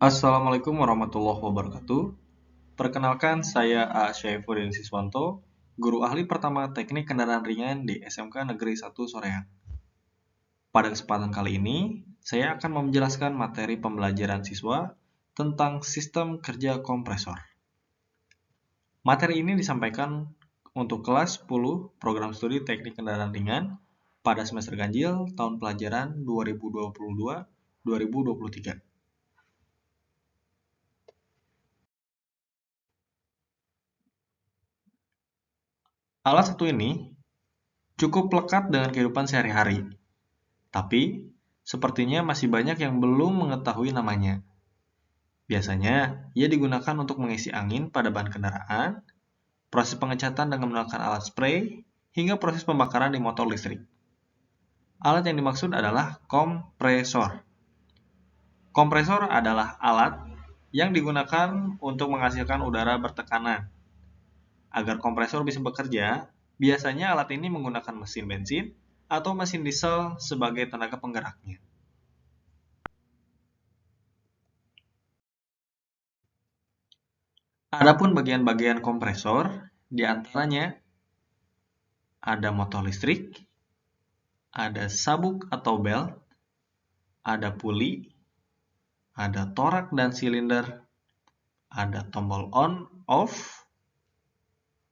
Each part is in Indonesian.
Assalamualaikum warahmatullahi wabarakatuh. Perkenalkan, saya A. Syaifuddin Siswanto, guru ahli pertama Teknik Kendaraan Ringan di SMK Negeri 1 Soreang. Pada kesempatan kali ini, saya akan menjelaskan materi pembelajaran siswa tentang sistem kerja kompresor. Materi ini disampaikan untuk kelas 10 Program Studi Teknik Kendaraan Ringan pada semester ganjil tahun pelajaran 2022-2023. Alat satu ini cukup lekat dengan kehidupan sehari-hari, tapi sepertinya masih banyak yang belum mengetahui namanya. Biasanya, ia digunakan untuk mengisi angin pada ban kendaraan, proses pengecatan dengan menggunakan alat spray, hingga proses pembakaran di motor listrik. Alat yang dimaksud adalah kompresor. Kompresor adalah alat yang digunakan untuk menghasilkan udara bertekanan. Agar kompresor bisa bekerja, biasanya alat ini menggunakan mesin bensin atau mesin diesel sebagai tenaga penggeraknya. Adapun bagian-bagian kompresor, di antaranya ada motor listrik, ada sabuk atau belt, ada puli, ada torak dan silinder, ada tombol on/off,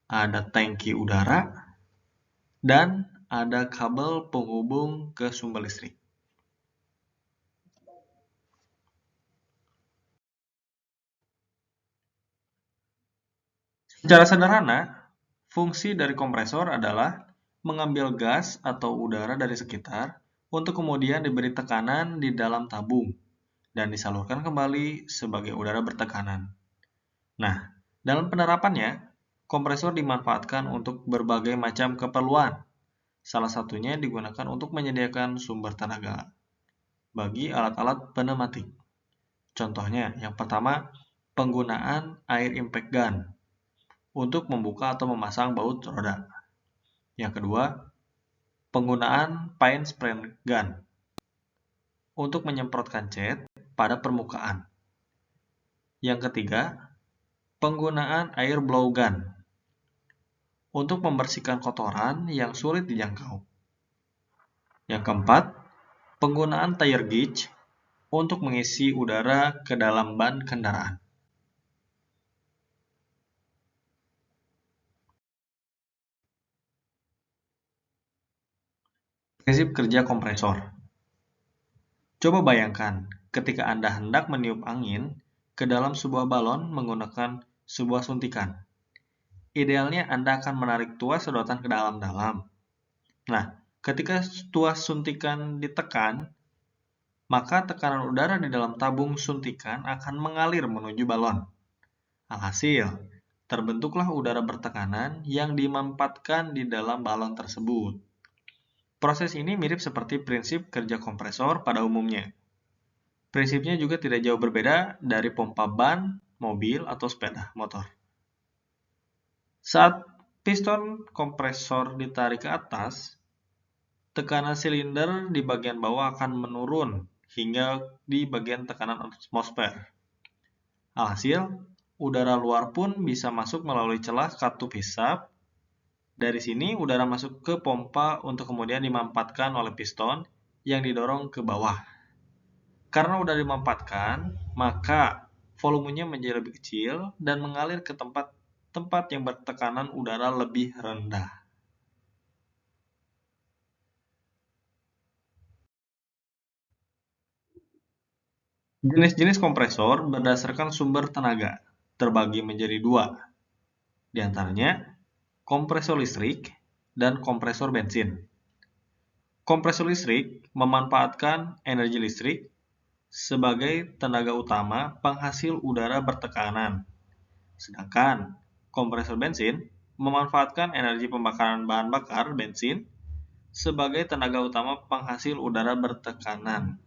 ada tangki udara, dan ada kabel penghubung ke sumber listrik. Secara sederhana, fungsi dari kompresor adalah mengambil gas atau udara dari sekitar untuk kemudian diberi tekanan di dalam tabung dan disalurkan kembali sebagai udara bertekanan. Nah, dalam penerapannya, kompresor dimanfaatkan untuk berbagai macam keperluan. Salah satunya digunakan untuk menyediakan sumber tenaga bagi alat-alat pneumatik. Contohnya, yang pertama, penggunaan air impact gun untuk membuka atau memasang baut roda. Yang kedua, penggunaan paint spray gun untuk menyemprotkan cat pada permukaan. Yang ketiga, penggunaan air blow gun untuk membersihkan kotoran yang sulit dijangkau. Yang keempat, penggunaan tire gauge untuk mengisi udara ke dalam ban kendaraan. Prinsip kerja kompresor. Coba bayangkan ketika Anda hendak meniup angin ke dalam sebuah balon menggunakan sebuah suntikan. Idealnya Anda akan menarik tuas sedotan ke dalam-dalam. Nah, ketika tuas suntikan ditekan, maka tekanan udara di dalam tabung suntikan akan mengalir menuju balon. Alhasil, terbentuklah udara bertekanan yang dimampatkan di dalam balon tersebut. Proses ini mirip seperti prinsip kerja kompresor pada umumnya. Prinsipnya juga tidak jauh berbeda dari pompa ban, mobil, atau sepeda motor. Saat piston kompresor ditarik ke atas, tekanan silinder di bagian bawah akan menurun hingga di bagian tekanan atmosfer. Alhasil, udara luar pun bisa masuk melalui celah katup hisap. Dari sini, udara masuk ke pompa untuk kemudian dimampatkan oleh piston yang didorong ke bawah. Karena udara dimampatkan, maka volumenya menjadi lebih kecil dan mengalir ke tempat yang bertekanan udara lebih rendah. Jenis-jenis kompresor berdasarkan sumber tenaga terbagi menjadi dua, di antaranya kompresor listrik dan kompresor bensin. Kompresor listrik memanfaatkan energi listrik sebagai tenaga utama penghasil udara bertekanan, sedangkan kompresor bensin memanfaatkan energi pembakaran bahan bakar bensin sebagai tenaga utama penghasil udara bertekanan.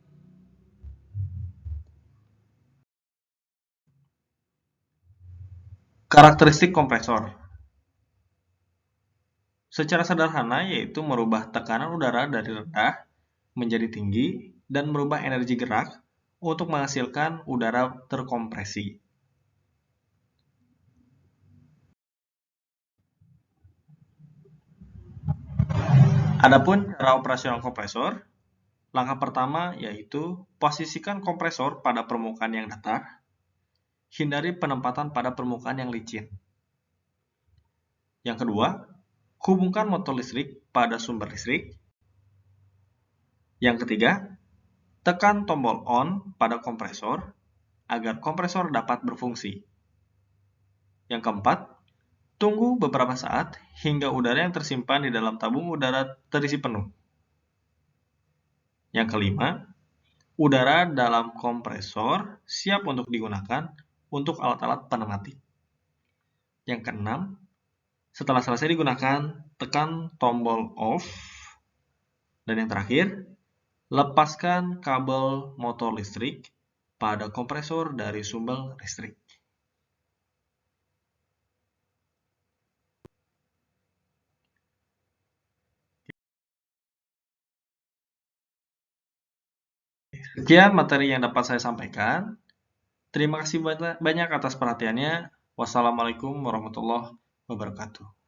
Karakteristik kompresor secara sederhana yaitu merubah tekanan udara dari rendah menjadi tinggi dan merubah energi gerak untuk menghasilkan udara terkompresi. Adapun cara operasional kompresor, langkah pertama yaitu posisikan kompresor pada permukaan yang datar, hindari penempatan pada permukaan yang licin. Yang kedua, hubungkan motor listrik pada sumber listrik. Yang ketiga, tekan tombol on pada kompresor agar kompresor dapat berfungsi. Yang keempat, tunggu beberapa saat hingga udara yang tersimpan di dalam tabung udara terisi penuh. Yang kelima, udara dalam kompresor siap untuk digunakan untuk alat-alat pneumatik. Yang keenam, setelah selesai digunakan, tekan tombol off. Dan yang terakhir, lepaskan kabel motor listrik pada kompresor dari sumber listrik. Sekian materi yang dapat saya sampaikan. Terima kasih banyak atas perhatiannya. Wassalamualaikum warahmatullahi wabarakatuh.